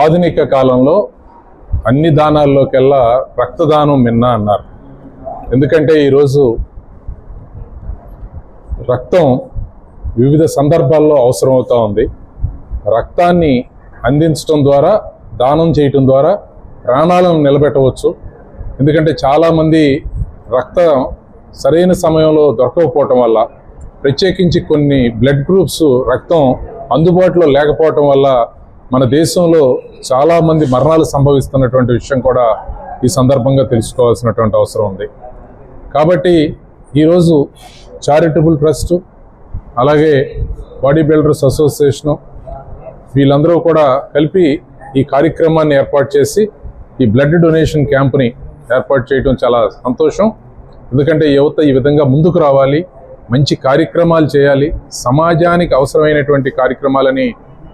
ఆధునిక కాలంలో అన్ని దానాల్లోకెల్లా రక్తదానం మిన్న అన్నారు. ఎందుకంటే ఈరోజు రక్తం వివిధ సందర్భాల్లో అవసరం అవుతూ ఉంది. రక్తాన్ని అందించడం ద్వారా, దానం చేయటం ద్వారా ప్రాణాలను నిలబెట్టవచ్చు. ఎందుకంటే చాలామంది రక్తం సరైన సమయంలో దొరకకపోవటం వల్ల, ప్రత్యేకించి కొన్ని బ్లడ్ గ్రూప్స్ రక్తం అందుబాటులో లేకపోవటం వల్ల మన దేశంలో చాలామంది మరణాలు సంభవిస్తున్నటువంటి విషయం కూడా ఈ సందర్భంగా తెలుసుకోవాల్సినటువంటి అవసరం ఉంది. కాబట్టి ఈరోజు చారిటబుల్ ట్రస్ట్, అలాగే బాడీ బిల్డర్స్ అసోసియేషను వీళ్ళందరూ కూడా కలిపి ఈ కార్యక్రమాన్ని ఏర్పాటు చేసి ఈ బ్లడ్ డొనేషన్ క్యాంప్ని ఏర్పాటు చేయడం చాలా సంతోషం. ఎందుకంటే యువత ఈ విధంగా ముందుకు రావాలి, మంచి కార్యక్రమాలు చేయాలి, సమాజానికి అవసరమైనటువంటి కార్యక్రమాలని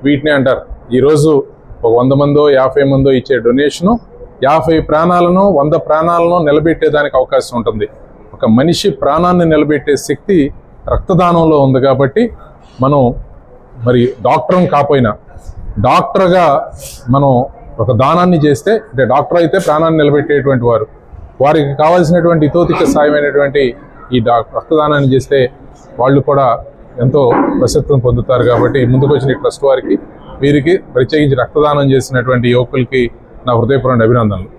వీటినే అంటారు. ఈరోజు ఒక 100 మందో 50 మందో ఇచ్చే డొనేషను 50 ప్రాణాలను 100 ప్రాణాలను నిలబెట్టేదానికి అవకాశం ఉంటుంది. ఒక మనిషి ప్రాణాన్ని నిలబెట్టే శక్తి రక్తదానంలో ఉంది. కాబట్టి మనం మరి డాక్టర్ని కాపోయినా డాక్టర్గా మనం ఒక దానాన్ని చేస్తే, అంటే డాక్టర్ అయితే ప్రాణాన్ని నిలబెట్టేటువంటి వారు, వారికి కావాల్సినటువంటి ఇతోతిక సాయమైనటువంటి ఈ రక్తదానాన్ని చేస్తే వాళ్ళు కూడా ఎంతో ప్రసిద్ధిని పొందుతారు. కాబట్టి ముందుకు వచ్చిన ఈ ట్రస్ట్ వారికి, వీరికి ప్రత్యేకించి రక్తదానం చేసినటువంటి యువకులకి నా హృదయపూర్వక అభినందనలు.